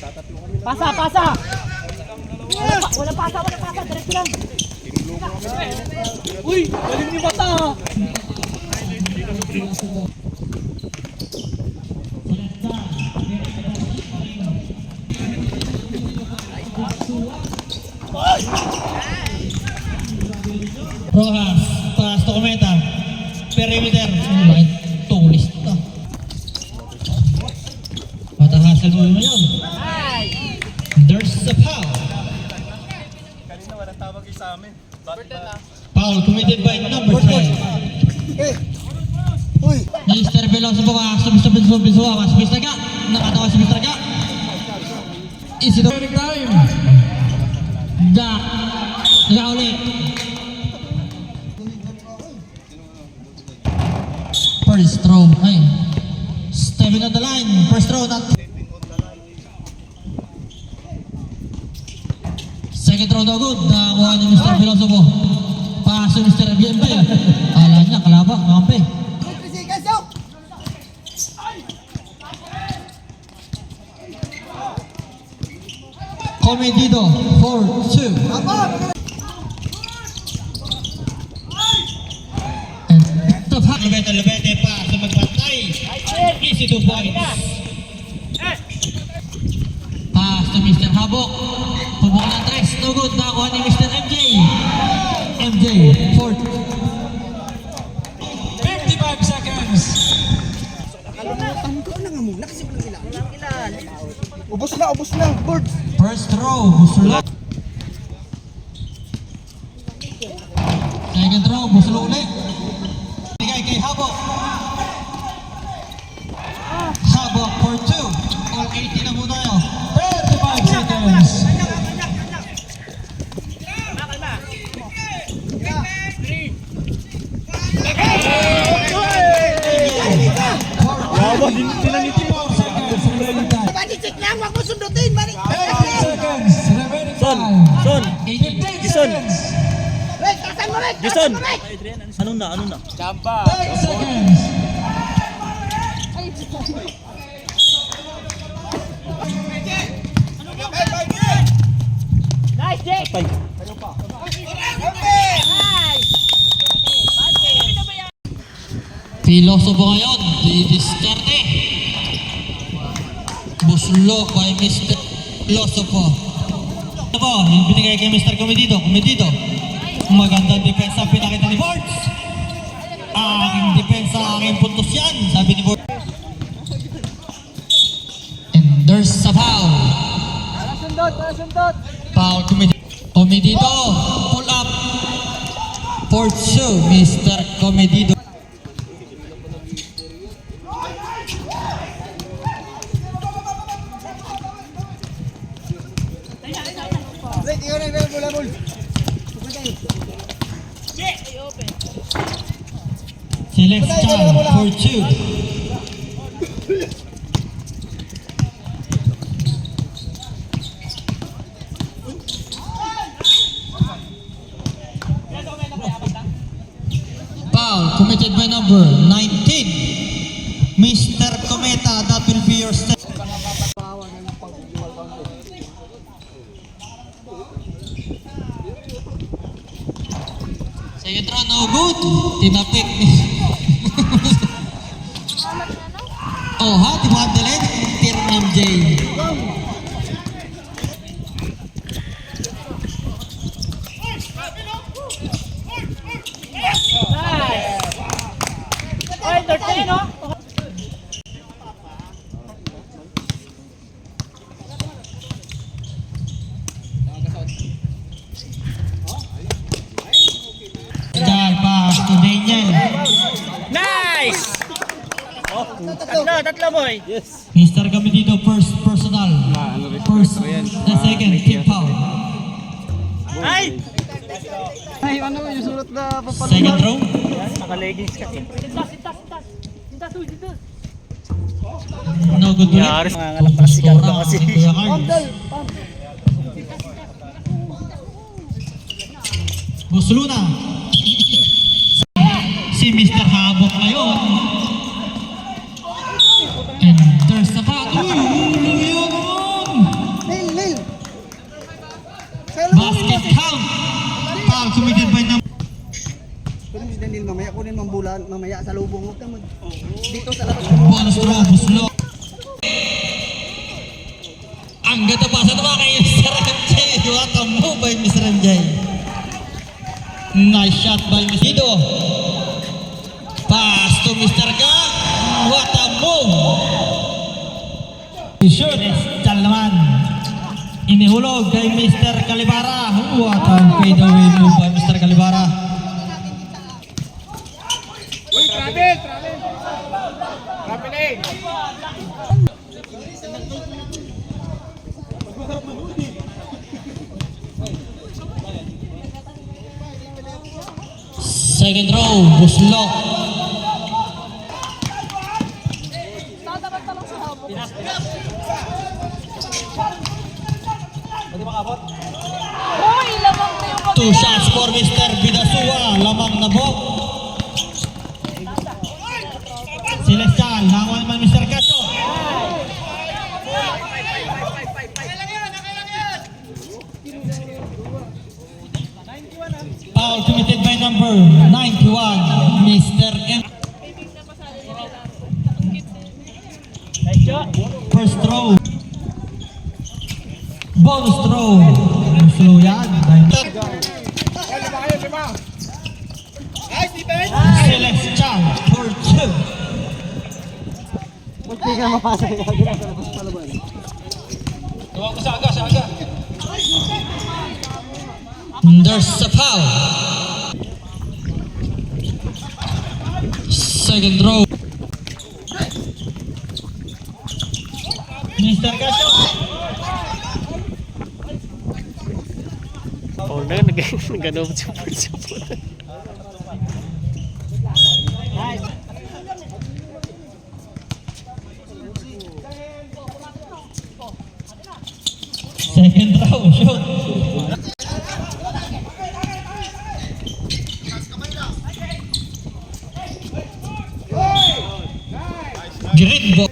Pasa, pasa! Wala pasa, diretso lang. Uy, galing niyo bata ha! Rojas, pass to Cometa. Perimeter. Bakit tulis ito? Matahasal mo ngayon. There's a foul. Kanina walang tawag sa amin. Foul committed by number 10. Mr. Veloso po ka. Mr. Veloso ka. Mr. Ga. Nakatawa si Mr. Ga. Is it over time? Ga. Ga ulit. First throw. Ay. Stepping on the line. First throw. Not. Second throw daw good. Nakakuha ni Mr. Veloso po. Paso Mr. BMP. Kala niya. Kalaba. Kampi. Comedido. 4-2. Lubete pa sa magpantay. Easy 2 points. Pass to Mr. Habok. Pumukha ng tres. No good. Nakuha ni Mr. MJ. MJ. 4. 55 seconds. Nakalimutan ko na nga muna kasi walang ilan. Ubus na. Bird. First throw. Busula. Second throw. Busula ulit. Kay Habok. Habok for 2. All 80 na po tayo. 35 seconds. Wow, dinangiti mo. Balik lang, wag mo sundutin. Balik. 8 seconds. Remaining time. Son. 15 Jason. seconds. Rek, tasan mo, Rek. Jason. Ano na? 10 seconds. Nice, Jake! Patay. Pilosopo ngayon. Didiskarte. Buslo by Mr. Pilosopo. Ito po, yung binigay kay Mr. Comedido. Magandang depensa ang pinakita ni Fords. Aking depensa, aking puntos yan, sabi ni Fords. And there's a foul. Sundot! Foul Comedido. Pull up. Fords 2, Mr. Comedido. Rek, ikaw na, bulabol. Select Chan for 2. Foul committed by number 19. Mr. Cometa, that will be your step. Second round, no good. Tinapik. Oh ha, di mo handelin? Tir MJ. Ay, 13, no? Star pass to Daniel. Nice! Tatlo, boy. Yes. Mr. Comedido, first personal. First, the second, team foul. Ay! Ay, ano yung sulat na papalit? Second row. Naka-leggings kasi. Sintas, No good ulit. Yaris, mangangalap pa si Carlo kasi. Kuya Carlos. Busluna. Si Mr. Habok ngayon. And there's the foul. Uy, ulo yun. mamaya kunin mambulan, mamaya sa lubong. Huwag kang dito sa labas. Bonus throw, Buslo. Ang ganda pa sa naman kay Mr. MJ. What a move by Mr. MJ. Nice shot by Mr. Ido. Pass to Mr. Ga. What a move. Shoot. Tal naman. Inihulog kay Mr. Calibara. What a fadeaway move by Mr. Calibara. Uy, travel! Traveling! Second row, Buslo. Hoy, lamang na yung Two shots for Mr. Bidasua. Lamang na po. Celestial, nakuha naman Mr. Cato. Foul committed by number 91, Mr. M. Nice shot. First throw. Bonus throw. Slow yan. Celestial for two. Hindi ka mapasa kaya ginagawa sa labas palaban. Tuwag ko sa aga. There's a foul. Second throw. Mr. Cato. Oh, nag-ganun support. Second throw. Shoot. Green ball.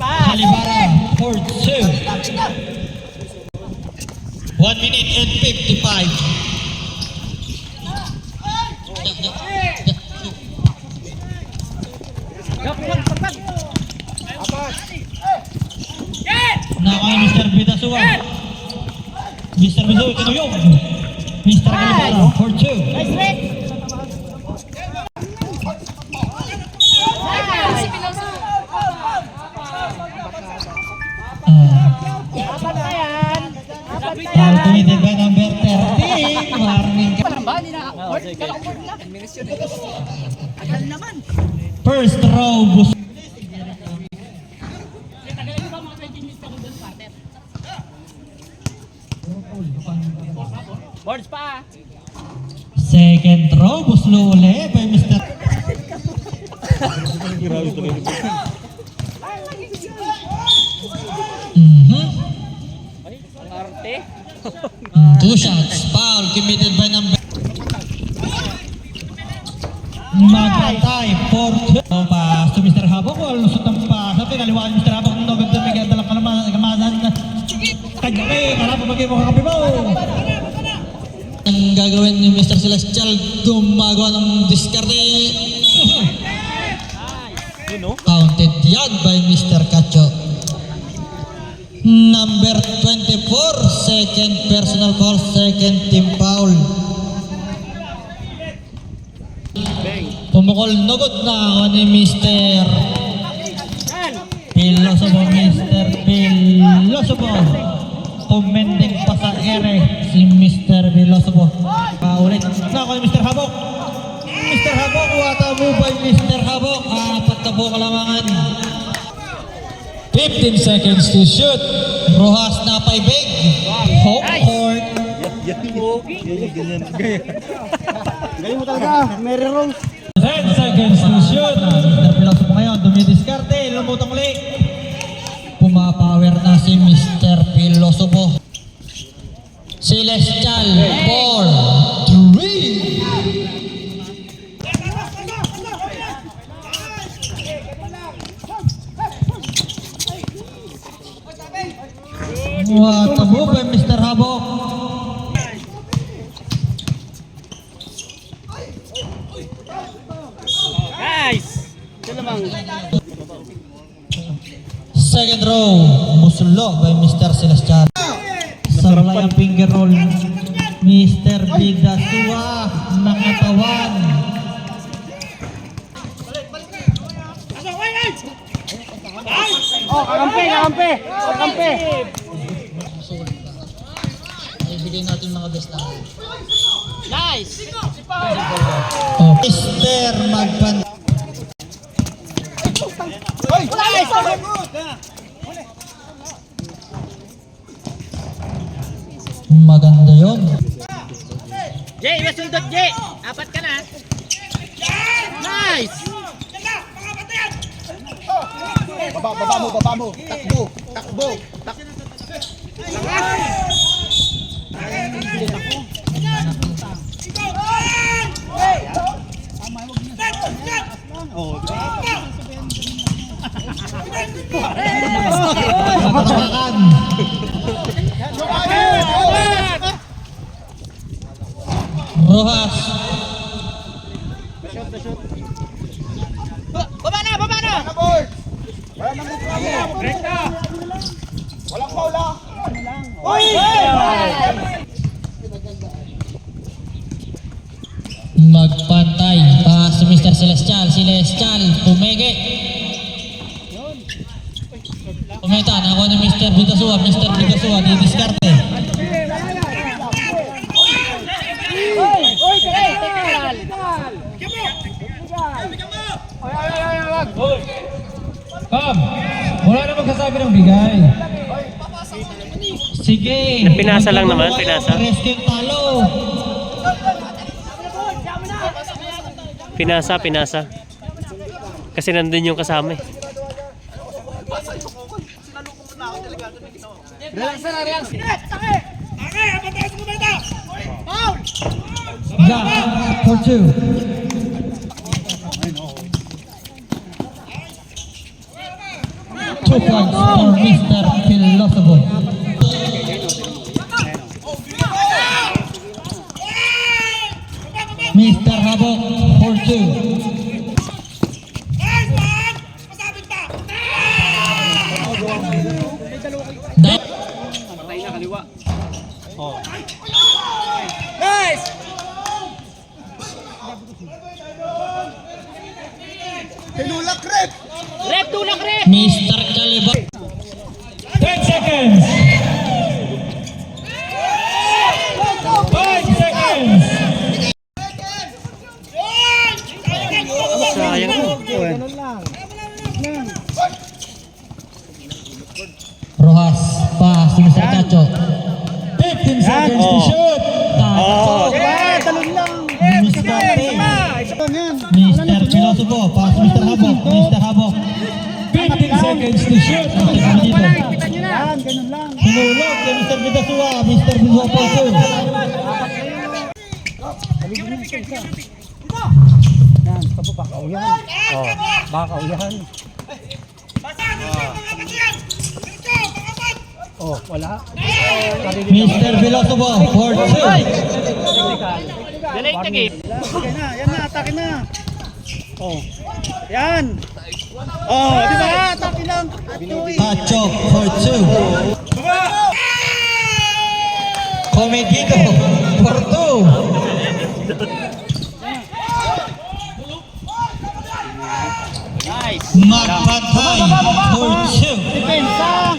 Calibara for two. 1 minute and 55. Nakaya Mr. Bidasua. Mr. Bidasua kinuyog. Mr. Calibara for two. si Piloso. Foul committed by number 13. Warning. First row, Bus. Boards pa. Second row, Buslo ulit by Mr. Ay, ang arte. Two shots, foul committed by number. Magatay for two. Pass to Mr. Habok. Lusot ng pass. Sabi, kaliwaan Mr. Habok. Nung nagdamig dalang kalamasan na. Kanyaki, karap pagiging mo kakapi mo. Ang gagawin ni Mr. Celestial, gumagawa ng diskarte. Counted yan by Mr. Cacho. Number 24, second personal foul, second team foul. Pumukol nugod na ako ni Mr. Pilosopo, Mr. Pilosopo. Pumending pa sa ere si Mr. Pilosopo. Paulit na ako ni Mr. Habok. Mr. Habok, what a move by Mr. Habok. Apat na po kalamangan. 15 seconds to shoot. Rojas na paibig. Home court. Galing mo talaga, Mary Rose. 10 seconds to shoot. Mr. Pilosopo ngayon, dumidiskarte. Lumutong ulit. Pumapower na si Mr. Pilosopo. Celestial 4-3. What a move by Mr. Habok. Second row, Musulo by Mr. Celestial. Sablay ang finger roll. Mr. Bidasua, nakatawan. Oh, kakampi. Ibigay natin mga best na. Nice! Oh, Mr. Magpan. Maganda yun. Jay, masundot Jay! Apat ka na. Nice! Baba mo. Takbo. Nakatawakan. Rojas. Baba na! Board. Wala nang reklamo. Walang foul ah. Oy! Magpantay pa si Mr. Celestial. Pumege. Pumeta, nakuha ni Mr. Bidasua. Didiskarte. Come! Wala na magsasabi ng bigay. Sige. Pinasa lang naman, pinasa. Rescue talo. Pinasa. Kasi nandun yung kasama eh. Jack for 2. 2 points for Mr. Philosopher. Mr. Habok for 2. Tinulak rep. Rep, tulak rep! Mr. Caliba. 10 seconds. 5 seconds. Sayang mo. Rojas pa si Mr. Cacho. 15 seconds to shoot. Tacho. Talon lang. Mr. Philosopher pa si Mr. Habok. 15 seconds to shoot. Yan, ganun lang. Sinulog kay Mr. Bidasua. Mr. Bidasua po 2. Yan, tapo baka uyahan. Oh, baka uyahan. Oh, wala. Mr. Philosopher for 2. Delay the game. Okay na, yan na, atake na. Oh. Yan. Oh, di ba? Atake lang. Tacho for 2. Comedido for 2. Nice! Magpantay for 2. Depensa.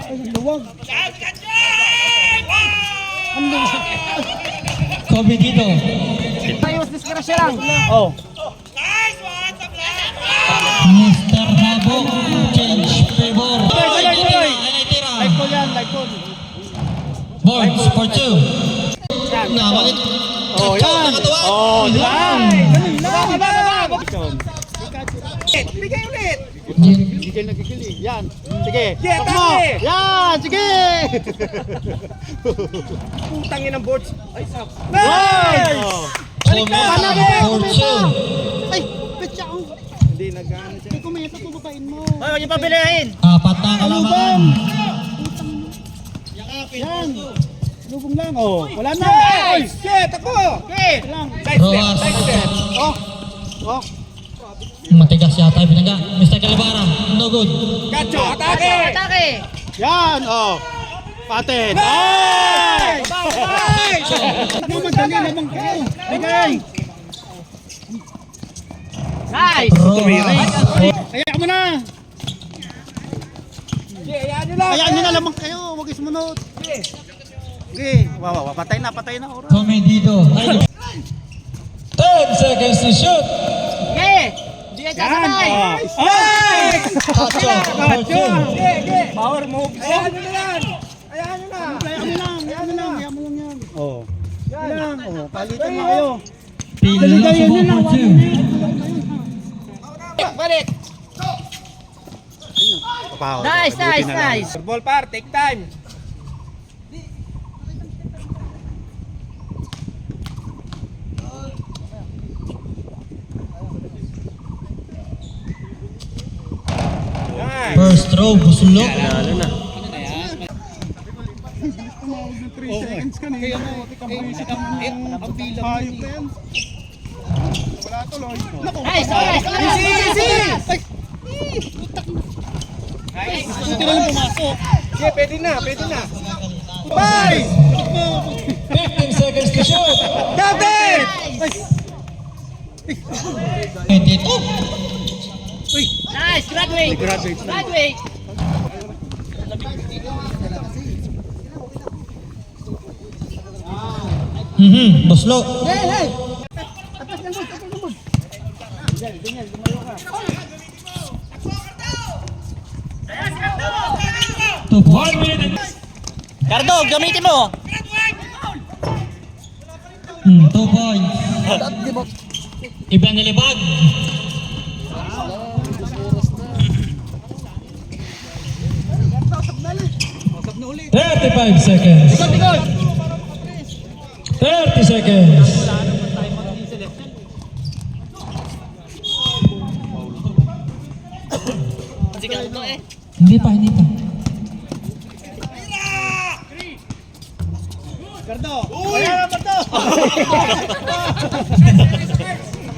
Ay, luwag. Comedido. Ayos, diskrasya lang. Oh. Mr. Habok change favor. Light call yan, light call. Boards for 2. Nakabalik. Oh, yan. Oh, di ba? Ganun lang. Bigay ulit. Gigil na gigil eh. Yan. Sige. Tok mo. Yan. Sige. Putangin ng boards. Ay, sap. Nice! Comedido for 2. Ay, petsa ko. Hindi nag-ano siya. Hindi kumita kung babain mo. Ay, huwag niyo pabilihin! Apat na kalamangan. Yan. Lubong lang. Oh, wala na. Ay, shit ako. Okay. Lang. Rojas. Oh. Oh. Matigas yata yung pinangga. Mr. Calabara, no good. Gacho, atake! Atake! Yan, oh. Patin. Ay! Naman, dali naman kayo. Bigay. Nice! Rojas. Kaya mo na. Hayaan nyo na lamang kayo. Huwag ismunod. Okay. Wow, patay na, ora. Comedido. 10 seconds to shoot. Okay! Hindi ka sasabay! Ay! Gacho. Power move. Hayaan nyo na yan. Hayaan nyo na. Hayaan mo lang yan. Oh. Yan. Oh, palitan na kayo. Piloso po for 2. Balik! Nice, nice, nice! Ball par, take time. First throw, busulok. Nice, nice, nice! Pwede na. 15 seconds to shoot. David! 22. Nice! Graduate! Graduate. Graduate! Buslok. Two points. Cardo, gamitin mo! 2 points. Iban nilibag. "35 seconds. 30 seconds. Si Cardo eh. Hindi pa. Gardo! Kaya naman to!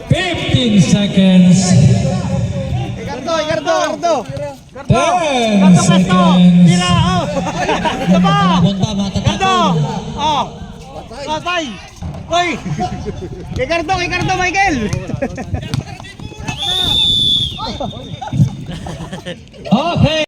15 seconds. Gardo! 10 seconds. Tira! Oh! Ito ba? Tabon pa, Gardo! matatapon. Oh! Patay! Hoy! Kay Gardo, Michael! Okay.